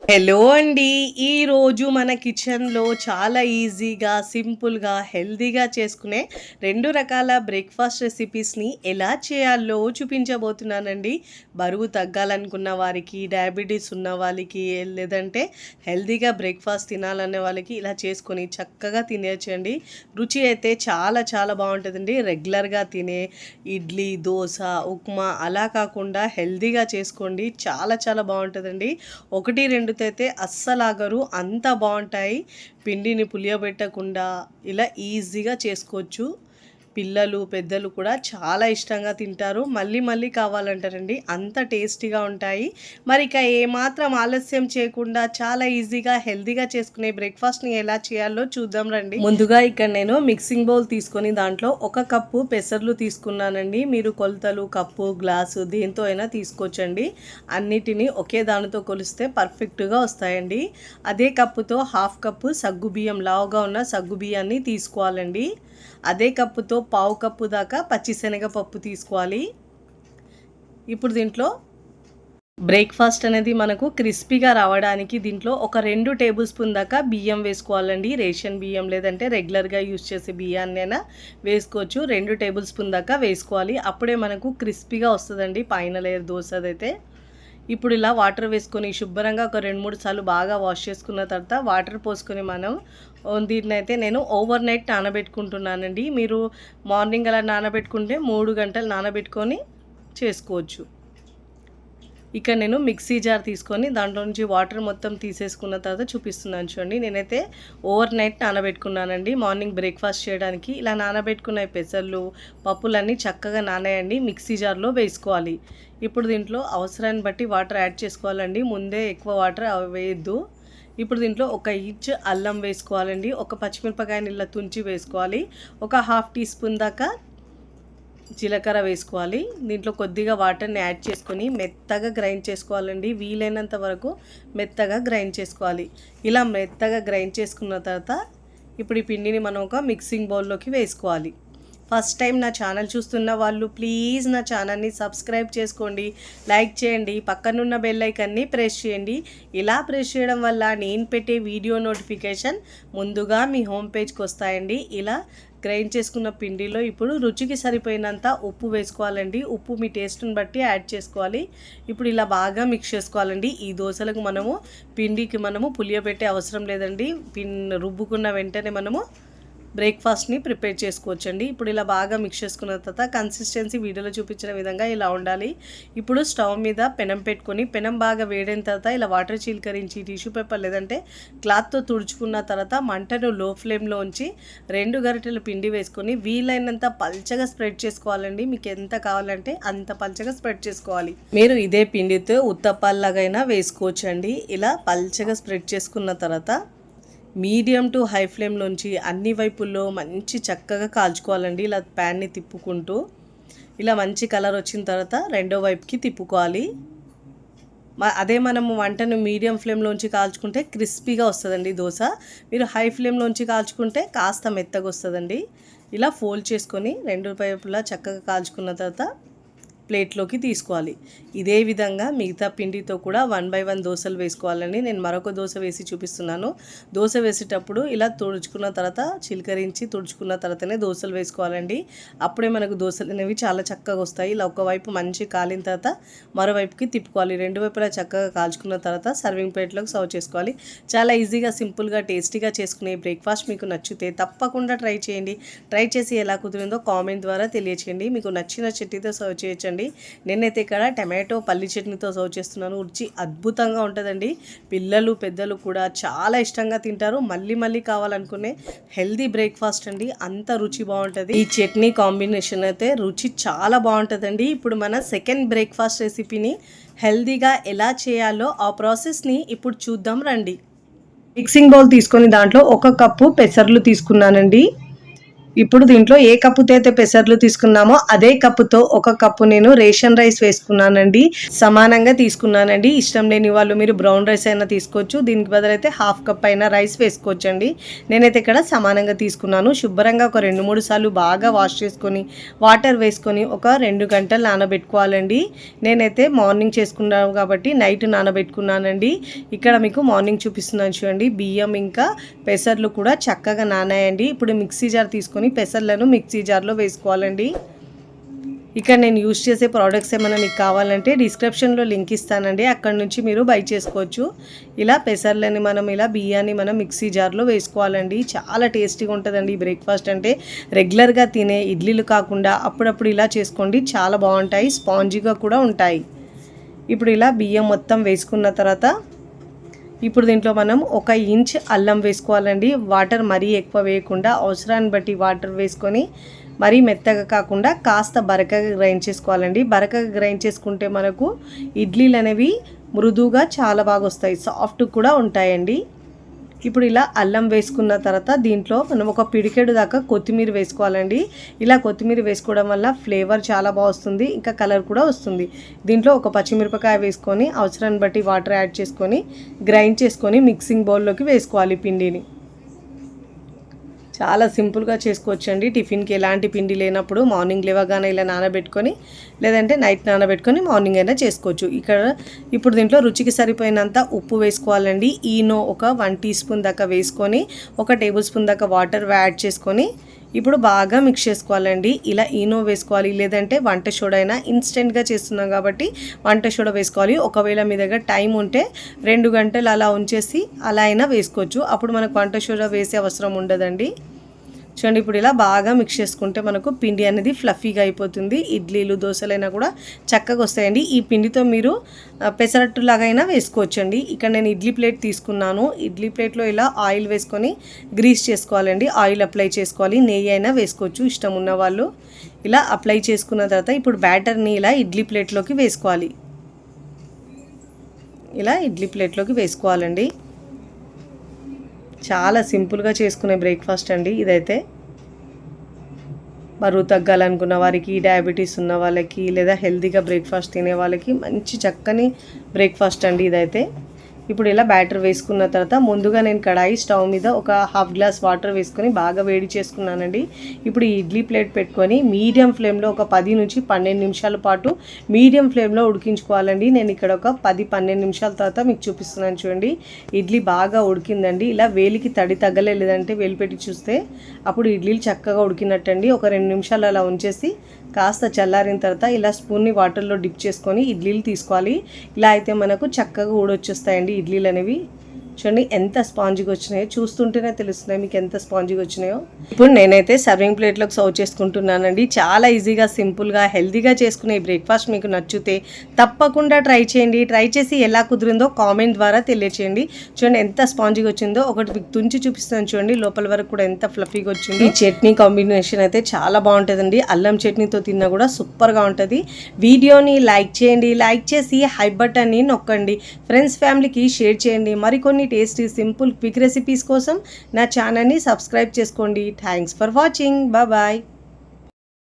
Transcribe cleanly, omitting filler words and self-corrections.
Hello అండి. ఈరోజు మన కిచెన్‌లో చాలా ఈజీగా, సింపుల్‌గా, హెల్తీగా చేసుకునే 2 రకాల బ్రేక్‌ఫాస్ట్ రెసిపీస్‌ని ఎలా చేయాలో చూపించబోతున్నానండి. బరువు తగ్గాలనుకున్న వారికి, డయాబెటీస్ ఉన్న వాళ్ళకి, లేదంటే హెల్తీగా బ్రేక్‌ఫాస్ట్ తినాలనే వాళ్ళకి ఇలా చేసుకొని చక్కగా తినేయొచ్చండి. రుచి అయితే చాలా చాలా బావుంటదండి. రెగ్యులర్‌గా తినే ఇడ్లీ, దోస, ఉప్మా అలా కాకుండా హెల్తీగా చేసుకోండి. చాలా చాలా బావుంటదండి. 1, 2 అయితే అస్సలాగరు. అంత బావుంటాయి. పిండిని పులియబెట్టకుండా ఇలా ఈజీగా చేసుకోవచ్చు. పిల్లలు, పెద్దలు కూడా చాలా ఇష్టంగా తింటారు. మళ్ళీ మళ్ళీ కావాలంటారండి. అంత టేస్టీగా ఉంటాయి. మరి ఇక ఏమాత్రం ఆలస్యం చేయకుండా చాలా ఈజీగా, హెల్తీగా చేసుకునే బ్రేక్‌ఫాస్ట్‌ని ఎలా చేయాలో చూద్దాం రండి. ముందుగా ఇక్కడ నేను మిక్సింగ్ బౌల్ తీసుకొని దాంట్లో 1 కప్పు పెసర్లు తీసుకున్నానండి. మీరు కొలతలు కప్పు, గ్లాసు దేంతో అయినా తీసుకోవచ్చండి. అన్నిటిని ఒకే దానితో కొలిస్తే పర్ఫెక్ట్‌గా వస్తాయండి. అదే కప్పుతో 1/2 కప్పు సగ్గుబియ్యం లావుగా ఉన్న సగ్గుబియ్యాన్ని తీసుకోవాలండి. అదే కప్పుతో పావు కప్పు దాకా పచ్చిశనగపప్పు తీసుకోవాలి. ఇప్పుడు దీంట్లో బ్రేక్‌ఫాస్ట్ అనేది మనకు క్రిస్పీగా రావడానికి దీంట్లో ఒక 2 టేబుల్ స్పూన్ దాకా బియ్యం వేసుకోవాలండి. రేషన్ బియ్యం లేదంటే రెగ్యులర్‌గా యూజ్ చేసే బియ్యాన్నైనా వేసుకోవచ్చు. 2 టేబుల్ స్పూన్ దాకా వేసుకోవాలి. అప్పుడే మనకు క్రిస్పీగా వస్తదండి పైన లేయర్ దోసదైతే. ఇప్పుడు ఇలా వాటర్ వేసుకొని శుభ్రంగా ఒక 2, 3 సార్లు బాగా వాష్ చేసుకున్న తర్వాత వాటర్ పోసుకొని మనం దీన్నైతే నేను ఓవర్ నైట్ నానబెట్టుకుంటున్నానండి. మీరు మార్నింగ్ అలా నానబెట్టుకుంటే 3 గంటలు నానబెట్టుకొని చేసుకోవచ్చు. ఇక నేను మిక్సీ జార్ తీసుకొని దాంట్లో నుంచి వాటర్ మొత్తం తీసేసుకున్న తర్వాత చూపిస్తున్నాను చూడండి. నేనైతే ఓవర్ నైట్ నానబెట్టుకున్నానండి మార్నింగ్ బ్రేక్‌ఫాస్ట్ చేయడానికి. ఇలా నానబెట్టుకున్న పెసర్లు, పప్పులన్నీ చక్కగా నానాయండి. మిక్సీ జార్‌లో వేసుకోవాలి. ఇప్పుడు దీంట్లో అవసరాన్ని బట్టి వాటర్ యాడ్ చేసుకోవాలండి. ముందే ఎక్కువ వాటర్ వేయొద్దు. ఇప్పుడు దీంట్లో ఒక ఇంచ్ అల్లం వేసుకోవాలండి. ఒక పచ్చిమిరపకాయని ఇలా తుంచి వేసుకోవాలి. ఒక 1/2 టీ స్పూన్ దాకా జీలకర్ర వేసుకోవాలి. దీంట్లో కొద్దిగా వాటర్ని యాడ్ చేసుకొని మెత్తగా గ్రైండ్ చేసుకోవాలండి. వీలైనంత వరకు మెత్తగా గ్రైండ్ చేసుకోవాలి. ఇలా మెత్తగా గ్రైండ్ చేసుకున్న తర్వాత ఇప్పుడు ఈ పిండిని మనం ఒక మిక్సింగ్ బౌల్లోకి వేసుకోవాలి. ఫస్ట్ టైం నా ఛానల్ చూస్తున్న వాళ్ళు ప్లీజ్ నా ఛానల్ని సబ్స్క్రైబ్ చేసుకోండి, లైక్ చేయండి, పక్కనున్న బెల్ ఐకాన్ని ప్రెస్ చేయండి. ఇలా ప్రెస్ చేయడం వల్ల నేను పెట్టే వీడియో నోటిఫికేషన్ ముందుగా మీ హోమ్ పేజ్కి వస్తాయండి. ఇలా గ్రైండ్ చేసుకున్న పిండిలో ఇప్పుడు రుచికి సరిపోయినంత ఉప్పు వేసుకోవాలండి. ఉప్పు మీ టేస్ట్ని బట్టి యాడ్ చేసుకోవాలి. ఇప్పుడు ఇలా బాగా మిక్స్ చేసుకోవాలండి. ఈ దోశలకు పిండికి పులియబెట్టే అవసరం లేదండి. రుబ్బుకున్న వెంటనే బ్రేక్‌ఫాస్ట్‌ని ప్రిపేర్ చేసుకోవచ్చండి. ఇప్పుడు ఇలా బాగా మిక్స్ చేసుకున్న తర్వాత కన్సిస్టెన్సీ వీడియోలో చూపించిన విధంగా ఇలా ఉండాలి. ఇప్పుడు స్టవ్ మీద పెనం పెట్టుకొని పెనం బాగా వేడైన తర్వాత ఇలా వాటర్ చిలకరించి టిష్యూ పేపర్ లేదంటే క్లాత్తో తుడుచుకున్న తర్వాత మంటను లో ఫ్లేమ్లో ఉంచి 2 గరిటెల పిండి వేసుకొని వీలైనంత పల్చగా స్ప్రెడ్ చేసుకోవాలండి. మీకు ఎంత కావాలంటే అంత పల్చగా స్ప్రెడ్ చేసుకోవాలి. మీరు ఇదే పిండితో ఉత్తప్పాల్లాగైనా వేసుకోవచ్చండి. ఇలా పల్చగా స్ప్రెడ్ చేసుకున్న తర్వాత మీడియం టు హై ఫ్లేమ్లోంచి అన్ని వైపుల్లో మంచి చక్కగా కాల్చుకోవాలండి. ఇలా ప్యాన్ని తిప్పుకుంటూ ఇలా మంచి కలర్ వచ్చిన తర్వాత రెండో వైపుకి తిప్పుకోవాలి. అదే మనము వంటను మీడియం ఫ్లేమ్లోంచి కాల్చుకుంటే క్రిస్పీగా వస్తుందండి దోశ. మీరు హై ఫ్లేమ్లోంచి కాల్చుకుంటే కాస్త మెత్తగా వస్తుందండి. ఇలా ఫోల్డ్ చేసుకొని 2 వైపులా చక్కగా కాల్చుకున్న తర్వాత ప్లేట్లోకి తీసుకోవాలి. ఇదే విధంగా మిగతా పిండితో కూడా 1 బై 1 దోశలు వేసుకోవాలండి. నేను మరొక దోశ వేసి చూపిస్తున్నాను. దోశ వేసేటప్పుడు ఇలా తుడుచుకున్న తర్వాత చిలకరించి తుడుచుకున్న తర్వాతనే దోశలు వేసుకోవాలండి. అప్పుడే మనకు దోశలు అనేవి చాలా చక్కగా వస్తాయి. ఇలా ఒకవైపు మంచి కాలిన తర్వాత మరోవైపుకి తిప్పుకోవాలి. 2 వైపులా చక్కగా కాల్చుకున్న తర్వాత సర్వింగ్ ప్లేట్లోకి సర్వ్ చేసుకోవాలి. చాలా ఈజీగా, సింపుల్గా, టేస్టీగా చేసుకునే బ్రేక్‌ఫాస్ట్ మీకు నచ్చితే తప్పకుండా ట్రై చేయండి. ట్రై చేసి ఎలా కుదిరిందో కామెంట్ ద్వారా తెలియచేయండి. మీకు నచ్చిన చట్నీతో సర్వ్ చేయొచ్చండి. నేనైతే ఇక్కడ టమాటో పల్లి చట్నీతో సర్వ్ చేస్తున్నాను. రుచి అద్భుతంగా ఉంటుందండి. పిల్లలు, పెద్దలు కూడా చాలా ఇష్టంగా తింటారు. మళ్ళీ మళ్ళీ కావాలనుకునే హెల్దీ బ్రేక్‌ఫాస్ట్ అండి. అంత రుచి బాగుంటుంది. ఈ చట్నీ కాంబినేషన్ అయితే రుచి చాలా బాగుంటుందండి. ఇప్పుడు మన సెకండ్ బ్రేక్‌ఫాస్ట్ రెసిపీని హెల్దీగా ఎలా చేయాలో ఆ ప్రాసెస్ని ఇప్పుడు చూద్దాం రండి. మిక్సింగ్ బౌల్ తీసుకొని దాంట్లో 1 కప్పు పెసర్లు తీసుకున్నానండి. ఇప్పుడు దీంట్లో ఏ కప్పుతో అయితే పెసర్లు తీసుకున్నామో అదే కప్పుతో ఒక కప్పు నేను రేషన్ రైస్ వేసుకున్నానండి. సమానంగా తీసుకున్నానండి. ఇష్టం లేని వాళ్ళు మీరు బ్రౌన్ రైస్ అయినా తీసుకోవచ్చు. దీనికి బదులైతే హాఫ్ కప్ అయినా రైస్ వేసుకోవచ్చండి. నేనైతే ఇక్కడ సమానంగా తీసుకున్నాను. శుభ్రంగా ఒక 2-3 సార్లు బాగా వాష్ చేసుకొని వాటర్ వేసుకొని ఒక 2 గంటలు నానబెట్టుకోవాలండి. నేనైతే మార్నింగ్ చేసుకున్నాను కాబట్టి నైట్ నానబెట్టుకున్నానండి. ఇక్కడ మీకు మార్నింగ్ చూపిస్తున్నాను చూడండి. బియ్యం ఇంకా పెసర్లు కూడా చక్కగా నానాయండి. ఇప్పుడు మిక్సీ జార్ తీసుకొని పెసర్లను మిక్సీ జార్లో వేసుకోవాలండి. ఇక్కడ నేను యూజ్ చేసే ప్రోడక్ట్స్ ఏమైనా మీకు కావాలంటే డిస్క్రిప్షన్లో లింక్ ఇస్తానండి, అక్కడ నుంచి మీరు బై చేసుకోవచ్చు. ఇలా పెసర్లని ఇలా బియ్యాన్ని మనం మిక్సీ జార్లో వేసుకోవాలండి. చాలా టేస్టీగా ఉంటుందండి ఈ బ్రేక్ఫాస్ట్. అంటే రెగ్యులర్గా తినే ఇడ్లీలు కాకుండా అప్పుడప్పుడు ఇలా చేసుకోండి, చాలా బాగుంటాయి, స్పాంజీగా కూడా ఉంటాయి. ఇప్పుడు ఇలా బియ్యం మొత్తం వేసుకున్న తర్వాత ఇప్పుడు దీంట్లో మనం 1 ఇంచ్ అల్లం వేసుకోవాలండి. వాటర్ మరీ ఎక్కువ వేయకుండా అవసరాన్ని బట్టి వాటర్ వేసుకొని మరీ మెత్తగా కాకుండా కాస్త బరకగా గ్రైండ్ చేసుకోవాలండి. బరకగా గ్రైండ్ చేసుకుంటే మనకు ఇడ్లీలు అనేవి మృదువుగా చాలా బాగా వస్తాయి, సాఫ్ట్ కూడా ఉంటాయండి. ఇప్పుడు ఇలా అల్లం వేసుకున్న తర్వాత దీంట్లో మనం ఒక పిడికెడు దాకా కొత్తిమీర వేసుకోవాలండి. ఇలా కొత్తిమీర వేసుకోవడం వల్ల ఫ్లేవర్ చాలా బాగా వస్తుంది, ఇంకా కలర్ కూడా వస్తుంది. దీంట్లో ఒక పచ్చిమిరపకాయ వేసుకొని అవసరాన్ని బట్టి వాటర్ యాడ్ చేసుకొని గ్రైండ్ చేసుకొని మిక్సింగ్ బౌల్లోకి వేసుకోవాలి పిండిని. చాలా సింపుల్గా చేసుకోవచ్చండి. టిఫిన్కి ఎలాంటి పిండి లేనప్పుడు మార్నింగ్ లేవగానే ఇలా నానబెట్టుకొని లేదంటే నైట్ నానబెట్టుకొని మార్నింగ్ అయినా చేసుకోవచ్చు. ఇప్పుడు దీంట్లో రుచికి సరిపోయినంత ఉప్పు వేసుకోవాలండి. ఈనో ఒక 1 టీ స్పూన్ దాకా వేసుకొని 1 టేబుల్ స్పూన్ దాకా వాటర్ యాడ్ చేసుకొని ఇప్పుడు బాగా మిక్స్ చేసుకోవాలండి. ఇలా ఈనో వేసుకోవాలి, లేదంటే వంట సోడా అయినా. ఇన్స్టెంట్గా చేస్తున్నాం కాబట్టి వంట సోడా వేసుకోవాలి. ఒకవేళ మీ దగ్గర టైం ఉంటే 2 గంటలు అలా ఉంచేసి అలా అయినా వేసుకోవచ్చు, అప్పుడు మనకు వంట సోడా వేసే అవసరం ఉండదండి. చూడండి, ఇప్పుడు ఇలా బాగా మిక్స్ చేసుకుంటే మనకు పిండి అనేది ఫ్లఫీగా అయిపోతుంది. ఇడ్లీలు దోశలైనా కూడా చక్కగా వస్తాయండి. ఈ పిండితో మీరు పెసరట్టు లాగైనా వేసుకోవచ్చండి. ఇక్కడ నేను ఇడ్లీ ప్లేట్ తీసుకున్నాను. ఇడ్లీ ప్లేట్లో ఇలా ఆయిల్ వేసుకొని గ్రీస్ చేసుకోవాలండి. ఆయిల్ అప్లై చేసుకోవాలి, నెయ్యి అయినా వేసుకోవచ్చు ఇష్టం ఉన్న వాళ్ళు. ఇలా అప్లై చేసుకున్న తర్వాత ఇప్పుడు బ్యాటర్ని ఇలా ఇడ్లీ ప్లేట్లోకి వేసుకోవాలి. ఇలా ఇడ్లీ ప్లేట్లోకి వేసుకోవాలండి. చాలా సింపుల్గా చేసుకునే బ్రేక్ఫాస్ట్ అండి ఇదైతే. బరువు తగ్గాలనుకున్న వారికి, డయాబెటీస్ ఉన్న వాళ్ళకి, లేదా హెల్తీగా బ్రేక్ఫాస్ట్ తినే వాళ్ళకి మంచి చక్కని బ్రేక్ఫాస్ట్ అండి ఇదైతే. ఇప్పుడు ఇలా బ్యాటర్ వేసుకున్న తర్వాత ముందుగా నేను కడాయి స్టవ్ మీద ఒక హాఫ్ గ్లాస్ వాటర్ వేసుకొని బాగా వేడి చేసుకున్నానండి. ఇప్పుడు ఈ ఇడ్లీ ప్లేట్ పెట్టుకొని మీడియం ఫ్లేమ్లో ఒక 10 నుంచి 12 నిమిషాల పాటు మీడియం ఫ్లేమ్లో ఉడికించుకోవాలండి. నేను ఇక్కడ ఒక 10-12 నిమిషాల తర్వాత మీకు చూపిస్తున్నాను చూడండి. ఇడ్లీ బాగా ఉడికిందండి. ఇలా వేలికి తడి తగ్గలేదంటే వేలు పెట్టి చూస్తే అప్పుడు ఇడ్లీలు చక్కగా ఉడికినట్టండి. ఒక 2 నిమిషాలు అలా ఉంచేసి కాస్త చల్లారిన తర్వాత ఇలా స్పూన్ని వాటర్లో డిప్ చేసుకొని ఇడ్లీలు తీసుకోవాలి. ఇలా అయితే మనకు చక్కగా ఊడొచ్చేస్తాయండి ఇడ్లీలు అనేవి. చూడండి ఎంత స్పాంజిగా వచ్చినాయో, చూస్తుంటేనే తెలుస్తున్నాయి మీకు ఎంత స్పాంజిగా వచ్చినాయో. ఇప్పుడు నేనైతే సర్వింగ్ ప్లేట్లోకి సర్వ్ చేసుకుంటున్నానండి. చాలా ఈజీగా, సింపుల్గా, హెల్తీగా చేసుకునే ఈ బ్రేక్ఫాస్ట్ మీకు నచ్చితే తప్పకుండా ట్రై చేయండి. ట్రై చేసి ఎలా కుదిరిందో కామెంట్ ద్వారా తెలియచేయండి. చూడండి ఎంత స్పాంజిగా వచ్చిందో. ఒకటి మీకు తుంచి చూపిస్తాను చూడండి, లోపల వరకు కూడా ఎంత ఫ్లఫీగా వచ్చింది. ఈ చట్నీ కాంబినేషన్ అయితే చాలా బాగుంటుందండి. అల్లం చట్నీతో తిన్నా కూడా సూపర్గా ఉంటుంది. వీడియోని లైక్ చేయండి, లైక్ చేసి హై బటన్ని నొక్కండి. ఫ్రెండ్స్, ఫ్యామిలీకి షేర్ చేయండి. మరికొన్ని టేస్టీ, సింపుల్, క్విక్ రెసిపీస్ కోసం నా ఛానల్ని సబ్స్క్రైబ్ చేసుకోండి. Thanks for watching. బాయ్.